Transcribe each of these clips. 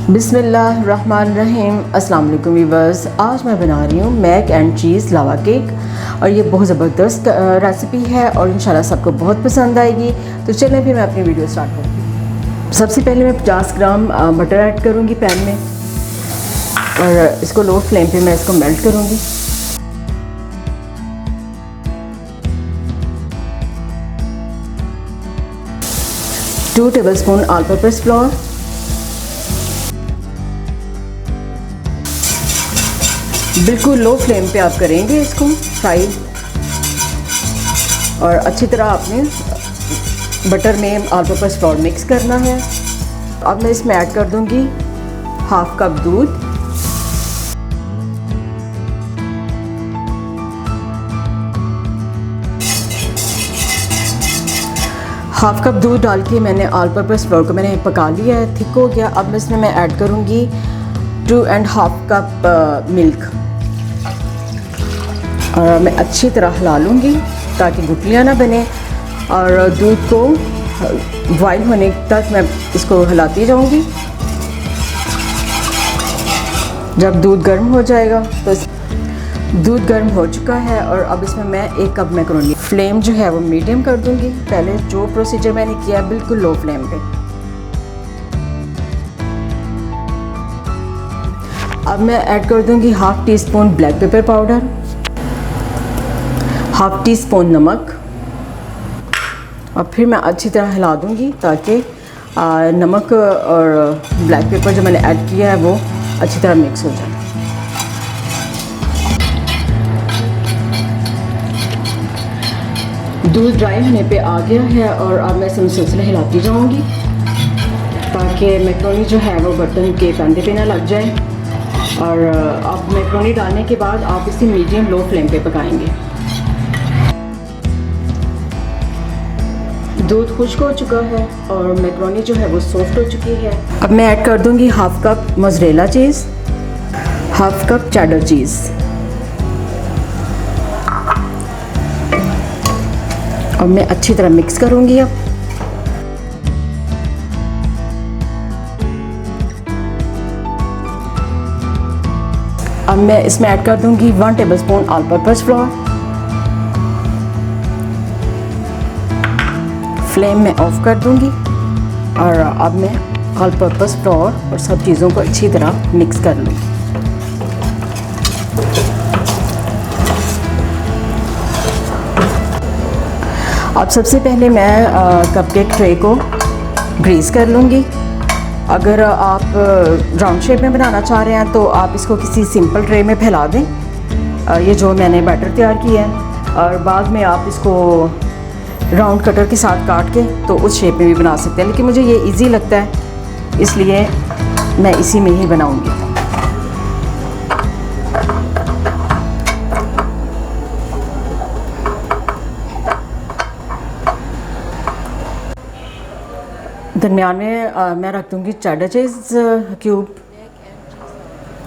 बिस्मिल्लाहिर्रहमानिर्रहीम। अस्सलाम वालेकुम व्यूअर्स। आज मैं बना रही हूँ mac and cheese lava cake और ये बहुत ज़बरदस्त रेसिपी है और इंशाल्लाह सबको बहुत पसंद आएगी। तो चलें फिर मैं अपनी वीडियो स्टार्ट करती हूँ। सबसे पहले मैं 50 ग्राम बटर ऐड करूँगी पैन में और इसको लो फ्लेम पे मैं इसको मेल्ट करूँगी। Two tablespoon all purpose floor, बिल्कुल लो फ्लेम पे आप करेंगे इसको फ्राई और अच्छी तरह आपने बटर में ऑल पर्पस फ्लोर मिक्स करना है। अब मैं इसमें ऐड कर दूंगी हाफ कप दूध, हाफ कप दूध डाल के मैंने ऑल पर्पस फ्लोर को मैंने पका लिया है, थिक हो गया। अब इसमें मैं ऐड करूंगी 2.5 कप मिल्क और मैं अच्छी तरह हिला लूँगी ताकि गुठलियाँ ना बने और दूध को बॉयल होने तक मैं इसको हिलाती जाऊँगी। जब दूध गर्म हो जाएगा तो दूध गर्म हो चुका है और अब इसमें मैं 1 कप मैकरोनी, फ्लेम जो है वो मीडियम कर दूँगी। पहले जो प्रोसीजर मैंने किया बिल्कुल लो फ्लेम पे। अब मैं ऐड कर दूँगी half tea spoon black pepper powder, half tea spoon नमक और फिर मैं अच्छी तरह हिला दूँगी ताकि नमक और ब्लैक पेपर जो मैंने ऐड किया है वो अच्छी तरह मिक्स हो जाए। दूध ड्राई होने पे आ गया है और अब मैं इसे मुसलसल हिलाती जाऊँगी ताकि मैक्रोनी जो है वो बर्तन के कंधे पे ना लग जाए। और अब मैक्रोनी डालने के बाद आप इसे मीडियम लो फ्लेम पे पकाएंगे। दूध खुश्क हो चुका है और मैक्रोनी जो है वो सॉफ्ट हो चुकी है। अब मैं ऐड कर दूंगी half cup mozzarella cheese, half cup cheddar चीज़ और मैं अच्छी तरह मिक्स करूंगी। अब मैं इसमें ऐड कर दूंगी 1 tablespoon all purpose floor. Flame में ऑफ कर दूंगी और अब मैं ऑल पर्पस फ्लोर और सब चीज़ों को अच्छी तरह मिक्स कर लूँगी। अब सबसे पहले मैं कपकेक ट्रे को ग्रीस कर लूँगी। अगर आप राउंड शेप में बनाना चाह रहे हैं तो आप इसको किसी सिंपल ट्रे में फैला दें, ये जो मैंने बैटर तैयार किया है, और बाद में आप इसको राउंड कटर के साथ काट के तो उस शेप में भी बना सकते हैं। लेकिन मुझे ये इजी लगता है इसलिए मैं इसी में ही बनाऊंगी। दरमियान में मैं रख दूंगी चेडर चीज़ क्यूब।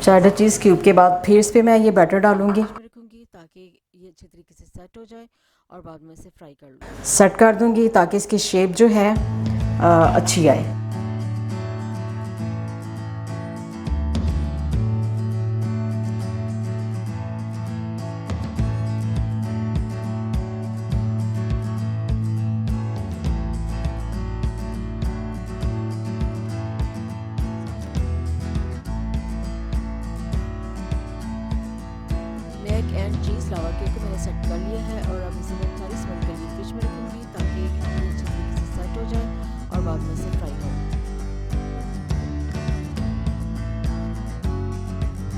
चेडर चीज़ क्यूब के बाद फिर इस पे मैं ये बैटर डालूंगी ताकि ये अच्छे तरीके से सेट हो जाए और बाद में इसे फ्राई कर लूँगी। सेट कर दूंगी ताकि इसकी शेप जो है अच्छी आए। Mac and cheese lava cake को मैंने सेट कर लिया है और अब इसे मैं 40 मिनट के लिए फ्रिज में रखूँगी ताकि अच्छे तरीके से सेट हो जाए और बाद में इसे फ्राई करूँगी।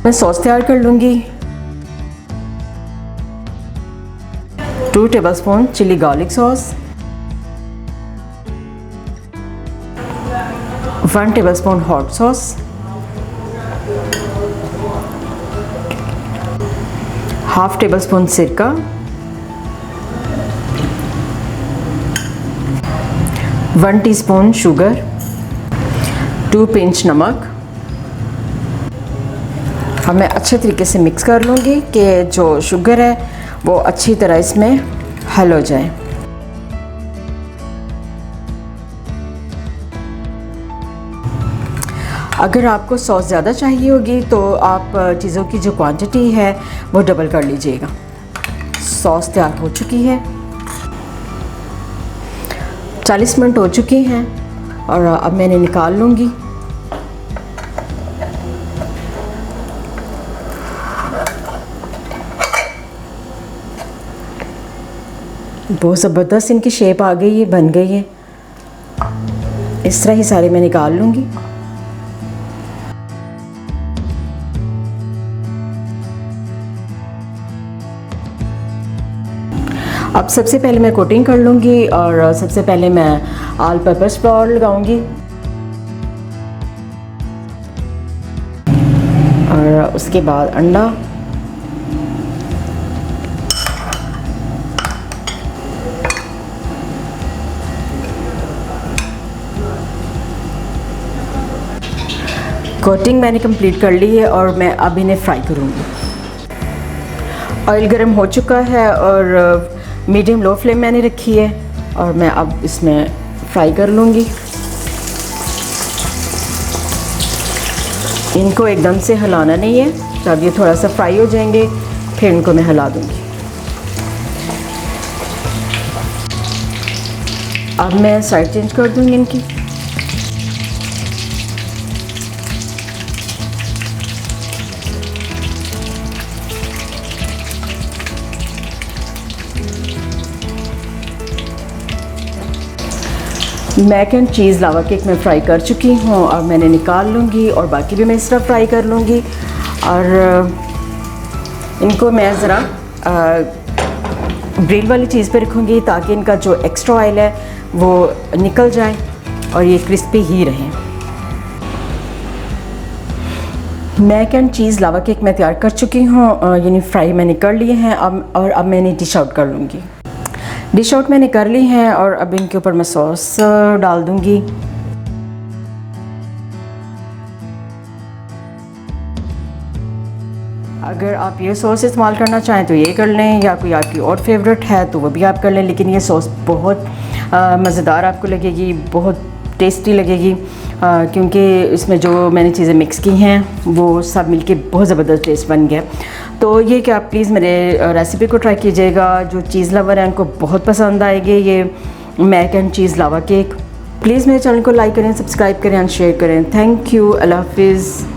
मैं सॉस तैयार कर लूँगी। 2 tablespoon chilli garlic sauce, 1 tablespoon hot sauce, half tablespoon सिरका, 1 टीस्पून शुगर, 2 पिंच नमक। अब मैं अच्छे तरीके से मिक्स कर लूँगी कि जो शुगर है वो अच्छी तरह इसमें हल हो जाए। अगर आपको सॉस ज़्यादा चाहिए होगी तो आप चीज़ों की जो क्वांटिटी है वो डबल कर लीजिएगा। सॉस तैयार हो चुकी है, 40 मिनट हो चुके हैं और अब मैंने निकाल लूँगी। बहुत ज़बरदस्त इनकी शेप आ गई है, बन गई है। इस तरह ही सारे मैं निकाल लूँगी। अब सबसे पहले मैं कोटिंग कर लूँगी और सबसे पहले मैं ऑल पर्पस फ्लोर लगाऊँगी और उसके बाद अंडा, कोटिंग मैंने कंप्लीट कर ली है और मैं अब इन्हें फ्राई करूँगी। ऑयल गर्म हो चुका है और मीडियम लो फ्लेम मैंने रखी है और मैं अब इसमें फ्राई कर लूँगी। इनको एकदम से हिलाना नहीं है, जब ये थोड़ा सा फ्राई हो जाएंगे फिर इनको मैं हिला दूँगी। अब मैं साइड चेंज कर दूँगी इनकी। Mac and cheese lava cake मैं फ्राई कर चुकी हूँ और मैंने निकाल लूँगी और बाकी भी मैं इस तरह फ्राई कर लूँगी। और इनको मैं ज़रा ग्रिल वाली चीज़ पे रखूँगी ताकि इनका जो एक्स्ट्रा ऑयल है वो निकल जाए और ये क्रिस्पी ही रहे। Mac and cheese lava cake मैं तैयार कर चुकी हूँ, यानी फ्राई मैंने कर लिए हैं। अब मैं इन्हें डिश आउट कर लूँगी। डिश आउट मैंने कर ली हैं और अब इनके ऊपर मैं सॉस डाल दूँगी। अगर आप ये सॉस इस्तेमाल करना चाहें तो ये कर लें, या कोई आपकी और फेवरेट है तो वो भी आप कर लें। लेकिन ये सॉस बहुत मज़ेदार आपको लगेगी, बहुत टेस्टी लगेगी, क्योंकि इसमें जो मैंने चीज़ें मिक्स की हैं वो सब मिलके बहुत ज़बरदस्त टेस्ट बन गया। तो ये कि आप प्लीज़ मेरे रेसिपी को ट्राई कीजिएगा। जो चीज़ लवर हैं उनको बहुत पसंद आएगी ये mac and cheese lava cake. Please मेरे चैनल को लाइक करें, सब्सक्राइब करें एंड शेयर करें। थैंक यू, अल्लाह हाफिज़।